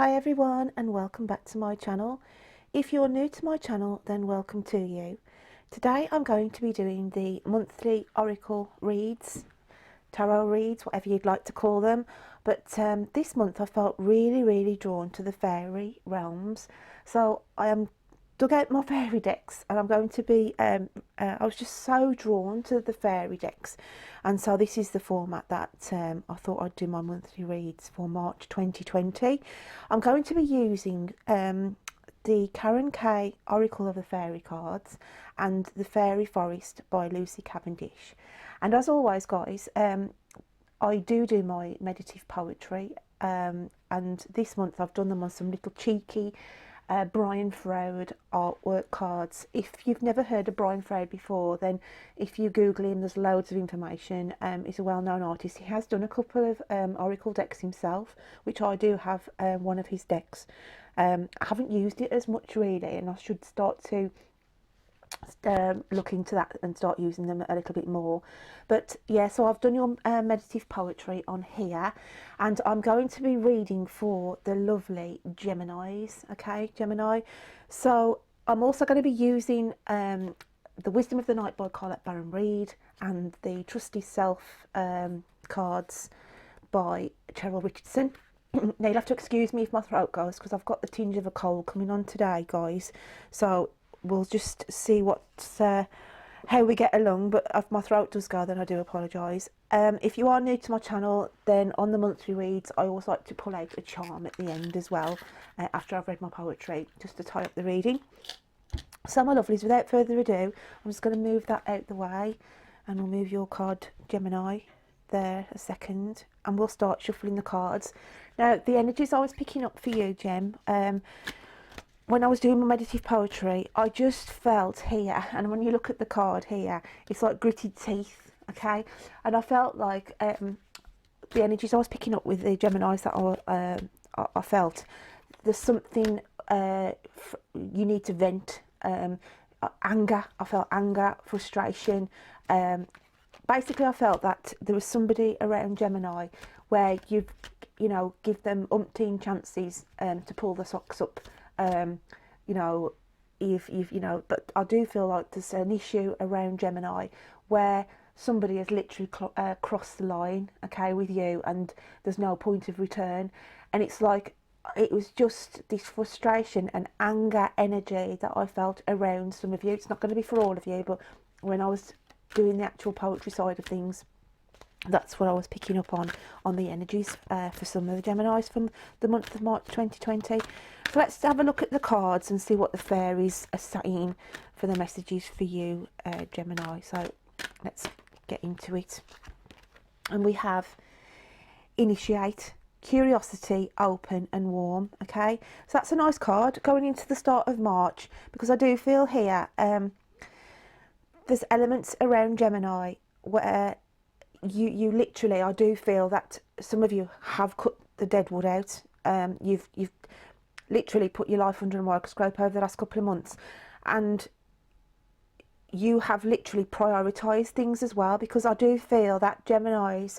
Hi everyone and welcome back to my channel. If you're new to my channel, then welcome to you. Today I'm going to be doing the monthly oracle reads, tarot reads, whatever you'd like to call them. But this month I felt really drawn to the fairy realms. So I am dug out my fairy decks and I'm going to be I was just so drawn to the fairy decks, and so this is the format that I thought I'd do my monthly reads for March 2020. I'm going to be using the Karen K Oracle of the Fairy cards and the Fairy Forest by Lucy Cavendish. And as always guys, I do my meditative poetry, and this month I've done them on some little cheeky Brian Froud artwork cards. If you've never heard of Brian Froud before, then if you Google him, there's loads of information. He's a well-known artist. He has done a couple of oracle decks himself, which I do have one of his decks. I haven't used it as much really, and I should start to look into that and start using them a little bit more. But yeah, so I've done your meditative poetry on here, and I'm going to be reading for the lovely Geminis. Okay, Gemini. So I'm also going to be using the Wisdom of the Night by Colette Baron Reid and the Trusty Self cards by Cheryl Richardson. Now you'll have to excuse me if my throat goes, because I've got the tinge of a cold coming on today guys, so we'll just see what how we get along. But if my throat does go, then I do apologise. If you are new to my channel, then on the monthly reads I always like to pull out a charm at the end as well, after I've read my poetry, just to tie up the reading. So my lovelies, without further ado, I'm just going to move that out the way, and we'll move your card Gemini there a second, and we'll start shuffling the cards. Now the energies I was picking up for you, Gem, when I was doing my meditative poetry, I just felt here, and when you look at the card here, it's like gritted teeth, okay? And I felt like the energies I was picking up with the Geminis that I felt, there's something you need to vent. Anger, I felt anger, frustration. Basically, I felt that there was somebody around Gemini where you know, give them umpteen chances to pull the socks up. You know, if you know, but I do feel like there's an issue around Gemini where somebody has literally crossed the line, okay, with you, and there's no point of return. And it's like, it was just this frustration and anger energy that I felt around some of you. It's not going to be for all of you, but when I was doing the actual poetry side of things, that's what I was picking up on the energies for some of the Geminis from the month of March 2020. So let's have a look at the cards and see what the fairies are saying for the messages for you, Gemini. So let's get into it. And we have initiate, curiosity, open and warm. Okay, so that's a nice card going into the start of March, because I do feel here there's elements around Gemini where you literally, I do feel that some of you have cut the dead wood out. You've literally put your life under a microscope over the last couple of months, and you have literally prioritised things as well, because I do feel that Geminis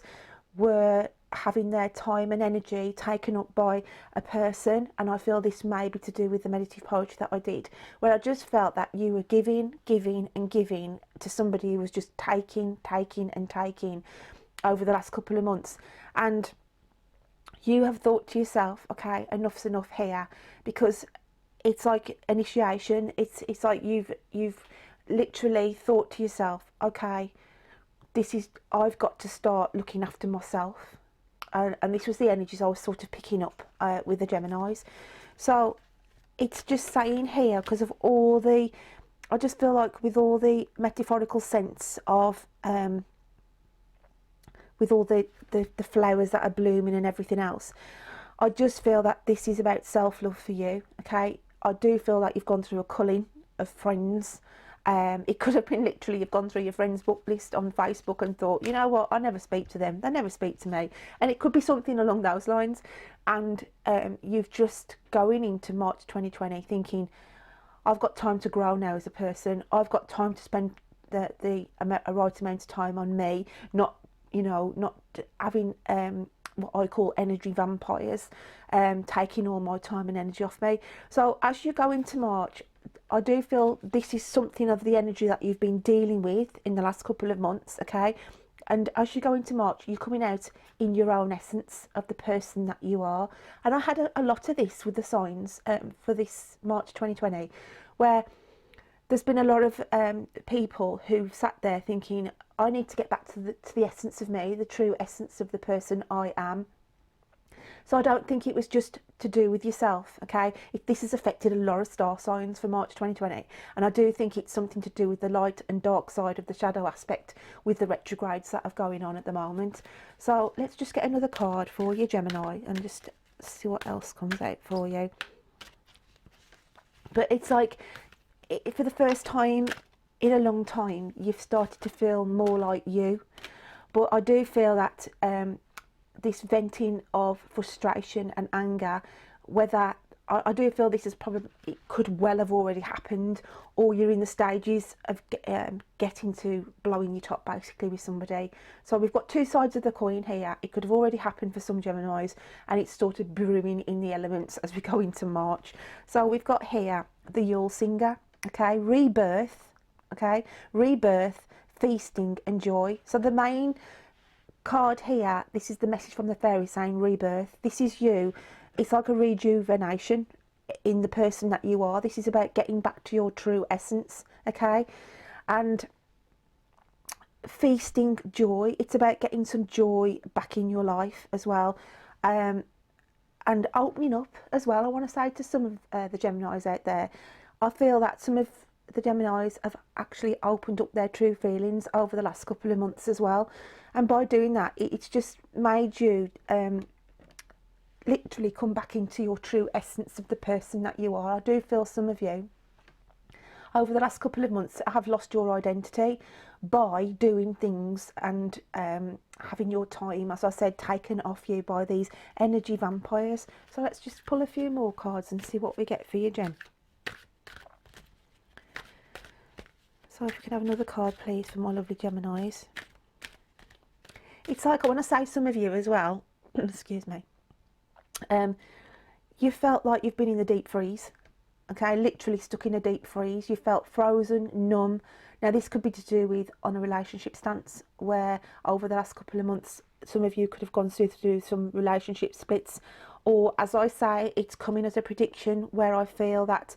were having their time and energy taken up by a person, and I feel this may be to do with the meditative poetry that I did, where I just felt that you were giving and giving to somebody who was just taking and taking over the last couple of months. And you have thought to yourself, okay, enough's enough here, because it's like initiation. It's like you've literally thought to yourself, okay, I've got to start looking after myself. And this was the energies I was sort of picking up with the Geminis. So it's just saying here, because of all the, I just feel like with all the metaphorical sense of with all the flowers that are blooming and everything else, I just feel that this is about self-love for you. Okay, I do feel like you've gone through a culling of friends. It could have been literally you've gone through your friends book list on Facebook and thought, you know what, I never speak to them, they never speak to me. And it could be something along those lines. And you've just going into March 2020 thinking, I've got time to grow now as a person. I've got time to spend a right amount of time on me, not, you know, not having what I call energy vampires, taking all my time and energy off me. So as you go into March, I do feel this is something of the energy that you've been dealing with in the last couple of months, okay? And as you go into March, you're coming out in your own essence of the person that you are. And I had a lot of this with the signs for this March 2020, where there's been a lot of people who've sat there thinking, I need to get back to the essence of me, the true essence of the person I am. So I don't think it was just to do with yourself, okay? This has affected a lot of star signs for March 2020. And I do think it's something to do with the light and dark side of the shadow aspect with the retrogrades that are going on at the moment. So let's just get another card for you, Gemini, and just see what else comes out for you. But it's like, for the first time in a long time, you've started to feel more like you. But I do feel that this venting of frustration and anger, whether I do feel this is probably, it could well have already happened, or you're in the stages of getting to blowing your top basically with somebody. So we've got two sides of the coin here. It could have already happened for some Geminis, and it's sort of brewing in the elements as we go into March. So we've got here the Yule Singer, okay, rebirth, okay, rebirth, feasting and joy. So the main card here, this is the message from the fairy saying rebirth. This is you. It's like a rejuvenation in the person that you are. This is about getting back to your true essence, okay? And feasting, joy. It's about getting some joy back in your life as well. And opening up as well. I want to say to some of the Geminis out there, I feel that some of the Geminis have actually opened up their true feelings over the last couple of months as well. And by doing that, it's just made you literally come back into your true essence of the person that you are. I do feel some of you over the last couple of months have lost your identity by doing things and having your time, as I said, taken off you by these energy vampires. So let's just pull a few more cards and see what we get for you, Gem. So if we can have another card, please, for my lovely Geminis. It's like, I want to say some of you as well, excuse me, you felt like you've been in the deep freeze, okay, literally stuck in a deep freeze. You felt frozen, numb. Now this could be to do with on a relationship stance, where over the last couple of months, some of you could have gone through some relationship splits, or as I say, it's coming as a prediction where I feel that,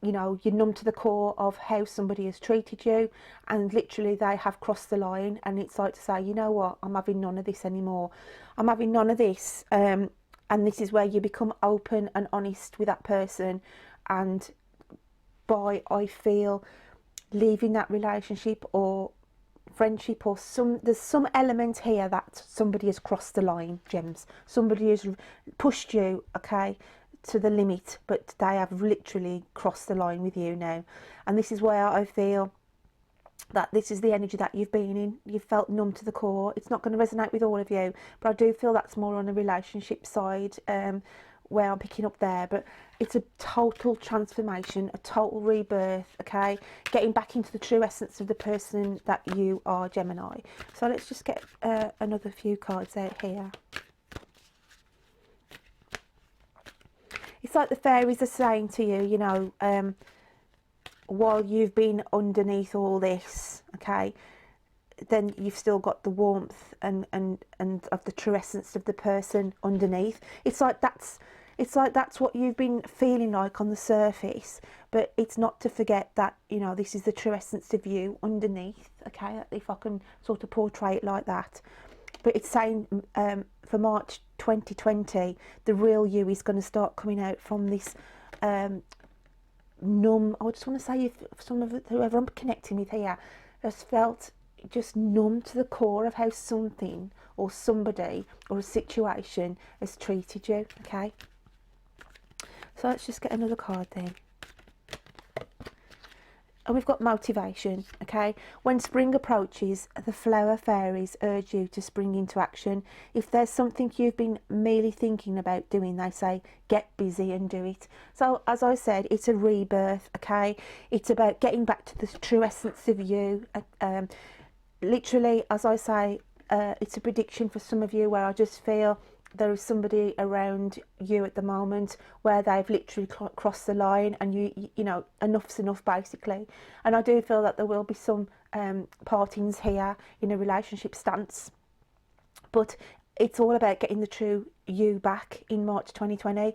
you know, you're numb to the core of how somebody has treated you, and literally they have crossed the line, and it's like to say, you know what, I'm having none of this anymore. I'm having none of this. And this is where you become open and honest with that person, and by, I feel, leaving that relationship or friendship, or there's some element here that somebody has crossed the line, Gems. Somebody has pushed you, okay, to the limit, but they have literally crossed the line with you now. And this is where I feel that this is the energy that you've been in. You've felt numb to the core. It's not going to resonate with all of you, but I do feel that's more on a relationship side, where I'm picking up there. But it's a total transformation, a total rebirth, okay, getting back into the true essence of the person that you are, Gemini. So let's just get another few cards out here. It's like the fairies are saying to you, you know, while you've been underneath all this, okay, then you've still got the warmth and of the true essence of the person underneath. It's like that's what you've been feeling like on the surface, but it's not to forget that, you know, this is the true essence of you underneath, okay, if I can sort of portray it like that. But it's saying for March 2020, the real you is going to start coming out from this numb. I just want to say, if some of whoever I'm connecting with here has felt just numb to the core of how something or somebody or a situation has treated you, okay. So let's just get another card then. And we've got motivation, okay. When spring approaches, the flower fairies urge you to spring into action. If there's something you've been merely thinking about doing, they say, get busy and do it. So as I said, it's a rebirth, okay. It's about getting back to the true essence of you. Literally, as I say, it's a prediction for some of you where I just feel there is somebody around you at the moment where they've literally crossed the line, and you know, enough's enough basically. And I do feel that there will be some partings here in a relationship stance, but it's all about getting the true you back in March 2020.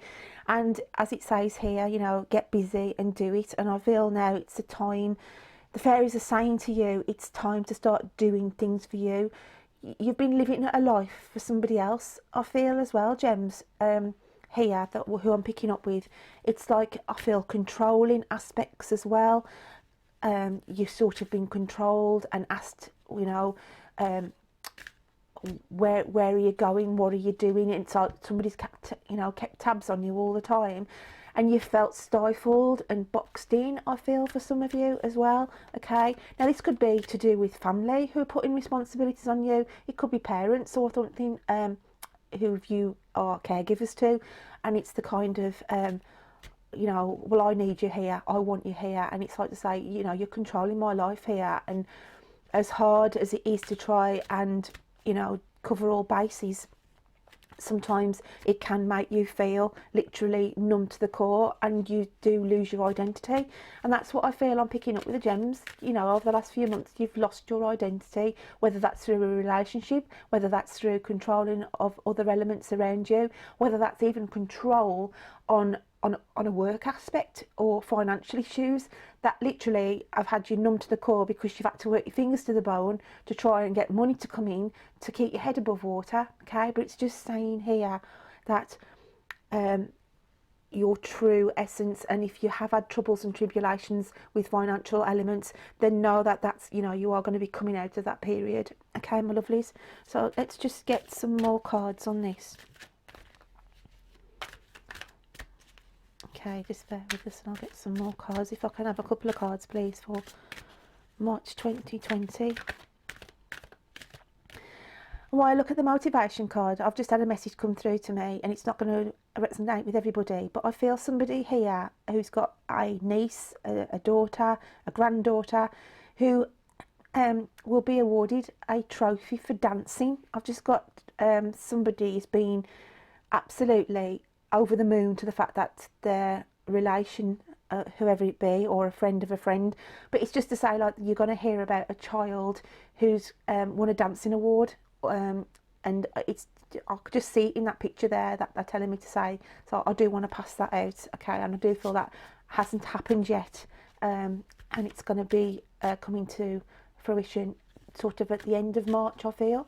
And as it says here, you know, get busy and do it. And I feel now it's the time, the fairies are saying to you, it's time to start doing things for you. You've been living a life for somebody else, I feel, as well, Gems. Here, that who I'm picking up with, it's like I feel controlling aspects as well. You've sort of been controlled and asked, you know, where are you going, what are you doing? And it's like somebody's kept, you know, kept tabs on you all the time, and you felt stifled and boxed in, I feel, for some of you as well. Okay, now this could be to do with family who are putting responsibilities on you. It could be parents or something who you are caregivers to, and it's the kind of you know, well, I need you here, I want you here, and it's like to say, you know, you're controlling my life here. And as hard as it is to try and, you know, cover all bases, sometimes it can make you feel literally numb to the core, and you do lose your identity. And that's what I feel I'm picking up with the Gems. You know, over the last few months you've lost your identity, whether that's through a relationship, whether that's through controlling of other elements around you, whether that's even control on a work aspect or financial issues that literally have had you numb to the core, because you've had to work your fingers to the bone to try and get money to come in to keep your head above water. Okay, but it's just saying here that your true essence, and if you have had troubles and tribulations with financial elements, then know that that's, you know, you are going to be coming out of that period. Okay, my lovelies, so let's just get some more cards on this. Okay, just bear with us and I'll get some more cards. If I can have a couple of cards, please, for March 2020. While I look at the motivation card, I've just had a message come through to me, and it's not going to resonate with everybody, but I feel somebody here who's got a niece, a daughter, a granddaughter, who will be awarded a trophy for dancing. I've just got somebody who's been absolutely over the moon to the fact that their relation, whoever it be, or a friend of a friend, but it's just to say, like, you're going to hear about a child who's won a dancing award, and it's, I could just see it in that picture there that they're telling me to say. So I do want to pass that out, okay, and I do feel that hasn't happened yet, and it's going to be coming to fruition sort of at the end of March, I feel.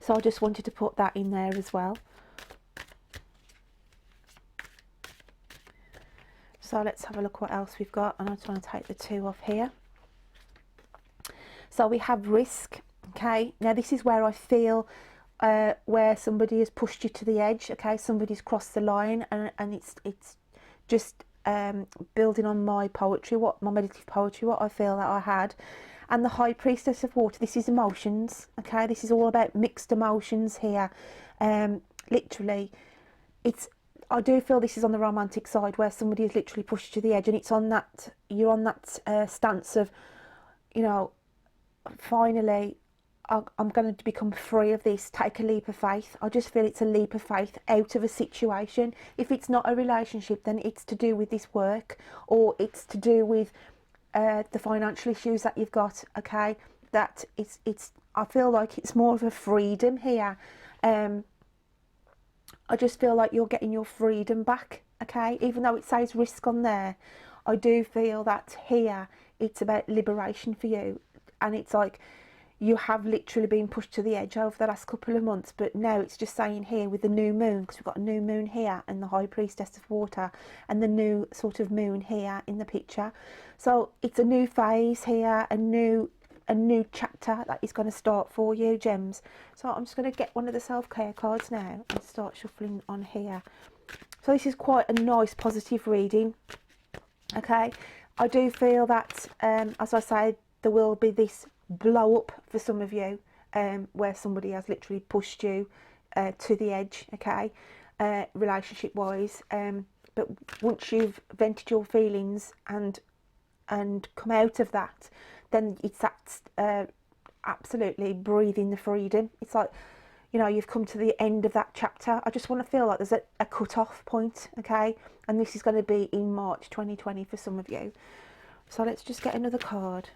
So I just wanted to put that in there as well. So let's have a look what else we've got, and I'm trying to take the 2 off here. So we have risk. Okay, now this is where I feel where somebody has pushed you to the edge. Okay, somebody's crossed the line, and it's just building on my poetry, my meditative poetry, what I feel that I had. And the High Priestess of Water, this is emotions. Okay, this is all about mixed emotions here. Literally, I do feel this is on the romantic side, where somebody has literally pushed you to the edge, and it's on that, you're on that stance of, you know, finally I'm going to become free of this, take a leap of faith. I just feel it's a leap of faith out of a situation. If it's not a relationship, then it's to do with this work, or it's to do with the financial issues that you've got. Okay, that it's I feel like it's more of a freedom here. I just feel like you're getting your freedom back. Okay, even though it says risk on there, I do feel that here it's about liberation for you. And it's like you have literally been pushed to the edge over the last couple of months, but now it's just saying here with the new moon, because we've got a new moon here and the High Priestess of Water and the new sort of moon here in the picture. So it's a new phase here, a new chapter that is going to start for you, Gems. So I'm just going to get one of the self-care cards now and start shuffling on here. So this is quite a nice positive reading. Okay, I do feel that as I say, there will be this blow up for some of you, where somebody has literally pushed you to the edge, okay, relationship wise, but once you've vented your feelings and come out of that, then it's that absolutely breathing the freedom. It's like, you know, you've come to the end of that chapter. I just want to feel like there's a cut-off point, okay? And this is going to be in March 2020 for some of you. So let's just get another card.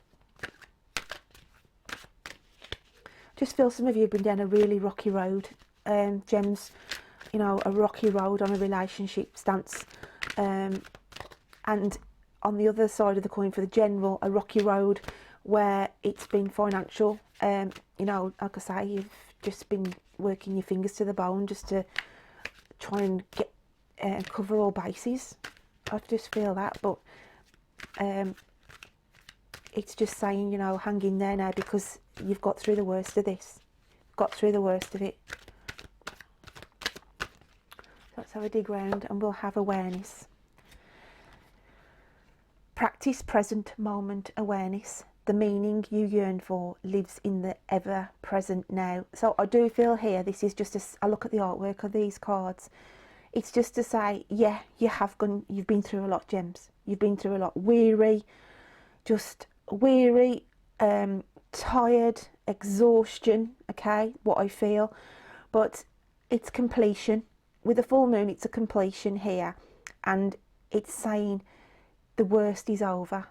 Just feel some of you have been down a really rocky road, gems, you know, a rocky road on a relationship stance. And on the other side of the coin for the general, a rocky road where it's been financial. You know, like I say, you've just been working your fingers to the bone just to try and get cover all bases. I just feel that, but it's just saying, you know, hang in there now, because you've got through the worst of this. Got through the worst of it. Let's have a dig round and we'll have awareness. Practice present moment awareness. The meaning you yearn for lives in the ever present now. So I do feel here, this is just a look at the artwork of these cards. It's just to say, yeah, you've been through a lot, gems. You've been through a lot. Weary, just weary, tired, exhaustion, okay, what I feel. But it's completion. With the full moon, it's a completion here. And it's saying the worst is over.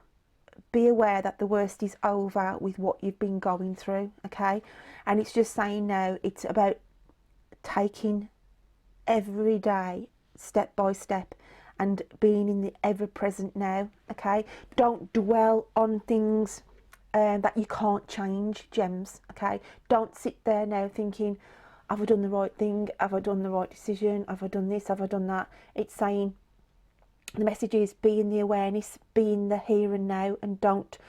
Be aware that the worst is over with what you've been going through, okay? And it's just saying now it's about taking every day step by step and being in the ever present now, okay? Don't dwell on things that you can't change, gems, okay? Don't sit there now thinking, have I done the right thing? Have I done the right decision? Have I done this? Have I done that? It's saying, the message is, be in the awareness, be in the here and now, and don't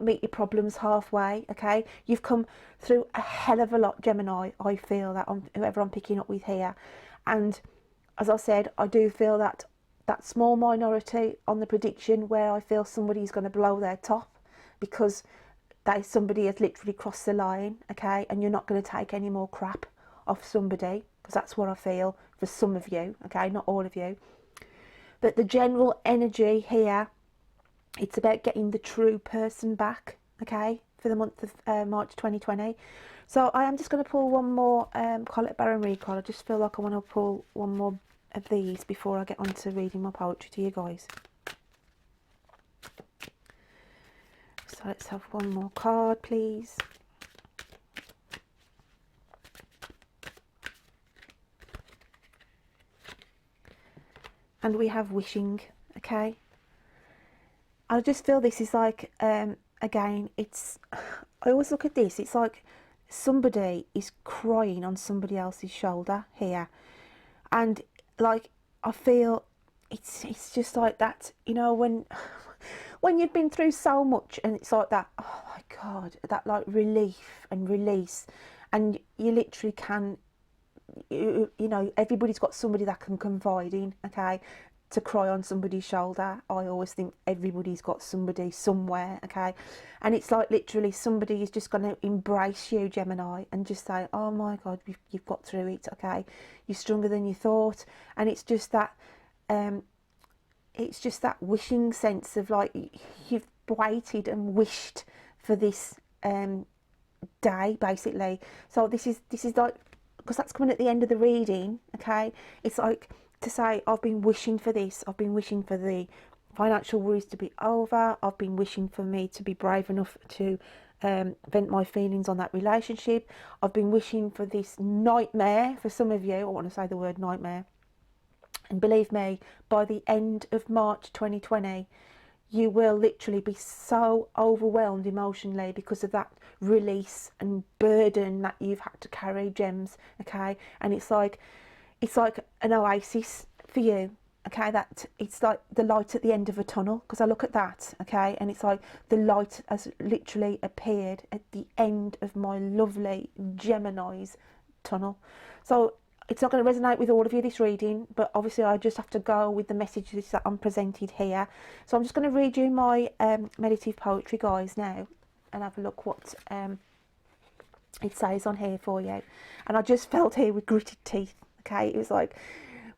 meet your problems halfway, okay? You've come through a hell of a lot, Gemini. I feel that on whoever I'm picking up with here. And as I said, I do feel that small minority on the prediction where I feel somebody's going to blow their top because somebody has literally crossed the line, okay? And you're not going to take any more crap off somebody, because that's what I feel for some of you, okay? Not all of you. But the general energy here, it's about getting the true person back, okay, for the month of March 2020. So I am just going to pull one more Colette Baron-Reid card. I just feel like I want to pull one more of these before I get on to reading my poetry to you guys. So let's have one more card, please. And we have wishing, okay? I just feel this is like, again, it's, I always look at this, it's like somebody is crying on somebody else's shoulder here. And like, I feel it's just like that, you know, when you've been through so much and it's like that, oh my God, that like relief and release. And you literally can, you know, everybody's got somebody that can confide in, okay, to cry on somebody's shoulder. I always think everybody's got somebody somewhere, okay? And it's like literally somebody is just going to embrace you, Gemini, and just say, oh my God, you've got through it, okay? You're stronger than you thought. And it's just that wishing sense of like you've waited and wished for this day, basically. So this is like, because that's coming at the end of the reading, okay? It's like to say, I've been wishing for this. I've been wishing for the financial worries to be over. I've been wishing for me to be brave enough to vent my feelings on that relationship. I've been wishing for this nightmare. For some of you, I want to say the word nightmare. And believe me, by the end of March 2020, you will literally be so overwhelmed emotionally because of that release and burden that you've had to carry, gems, okay? And it's like an oasis for you, okay? That it's like the light at the end of a tunnel, because I look at that, okay? And it's like the light has literally appeared at the end of my lovely Gemini's tunnel. So it's not going to resonate with all of you, this reading, but obviously I just have to go with the messages that I'm presented here. So I'm just going to read you my meditative poetry, guys, now, and have a look what it says on here for you. And I just felt here with gritted teeth, okay? It was like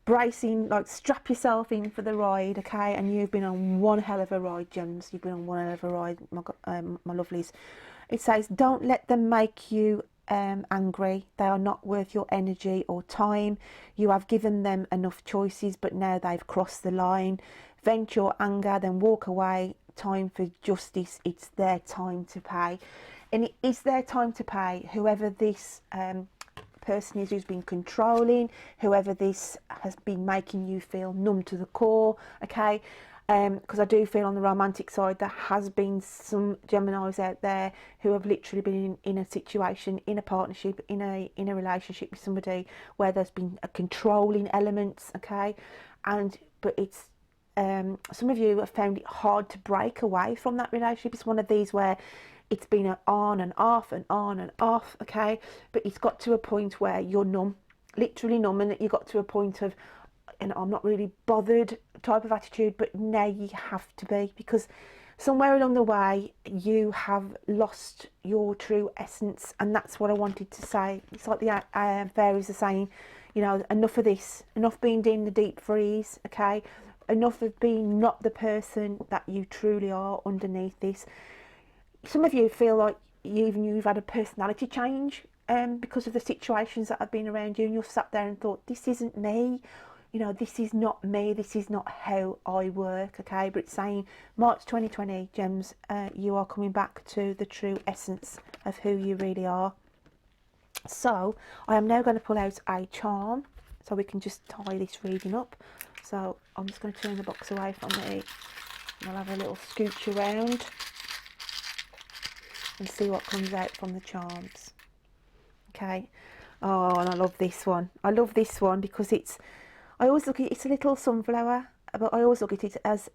bracing, like strap yourself in for the ride, okay? And you've been on one hell of a ride, gems. You've been on one hell of a ride, my lovelies. It says, don't let them make you angry. They are not worth your energy or time. You have given them enough choices, but now they've crossed the line. Vent your anger, then walk away. Time for justice. It's their time to pay. And it is their time to pay. Whoever this person is who's been controlling, whoever this has been making you feel numb to the core, okay? Because I do feel on the romantic side there has been some Geminis out there who have literally been in a situation, in a partnership, in a relationship with somebody where there's been a controlling elements, okay? But it's some of you have found it hard to break away from that relationship. It's one of these where it's been an on and off and on and off, okay? But it's got to a point where you're numb, literally numb, and you got to a point of, and I'm not really bothered type of attitude, but now you have to be, because somewhere along the way you have lost your true essence. And that's what I wanted to say. It's like the fairies are saying, you know, enough of this, enough being in the deep freeze, okay? Enough of being not the person that you truly are underneath this. Some of you feel like you've had a personality change because of the situations that have been around you, and you've sat there and thought, this isn't me, you know, this is not me, this is not how I work, okay? But it's saying March 2020, Gems, you are coming back to the true essence of who you really are. So I am now going to pull out a charm so we can just tie this reading up. So I'm just going to turn the box away from me. We'll have a little scooch around and see what comes out from the charms. Okay. Oh, and I love this one. I love this one because it's, I always look at it, it's a little sunflower, but I always look at it as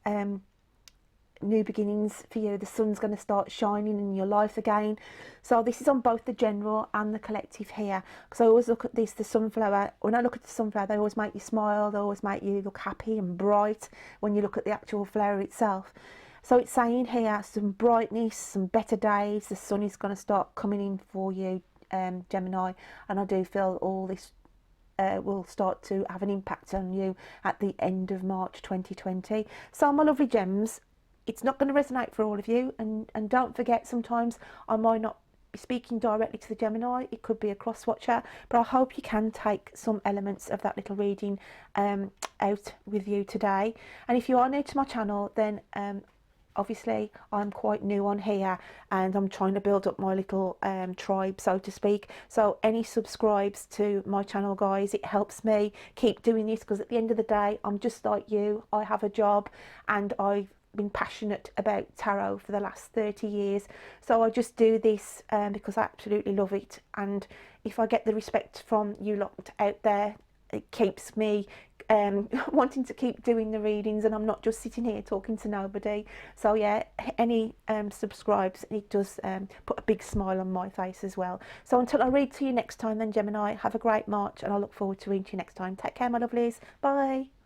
new beginnings for you. The sun's going to start shining in your life again. So this is on both the general and the collective here, because I always look at this, the sunflower. When I look at the sunflower, they always make you smile, they always make you look happy and bright when you look at the actual flower itself. So it's saying here some brightness, some better days. The sun is going to start coming in for you, Gemini, and I do feel all this will start to have an impact on you at the end of March 2020. So my lovely gems, it's not going to resonate for all of you, and don't forget, sometimes I might not be speaking directly to the Gemini, it could be a cross watcher, but I hope you can take some elements of that little reading out with you today. And if you are new to my channel, then obviously I'm quite new on here and I'm trying to build up my little tribe, so to speak. So any subscribes to my channel, guys, it helps me keep doing this, because at the end of the day I'm just like you. I have a job and I've been passionate about tarot for the last 30 years, so I just do this because I absolutely love it. And if I get the respect from you lot out there, it keeps me wanting to keep doing the readings, and I'm not just sitting here talking to nobody. So yeah, any subscribes, it does put a big smile on my face as well. So until I read to you next time then, Gemini, have a great March, and I look forward to reading to you next time. Take care, my lovelies. Bye.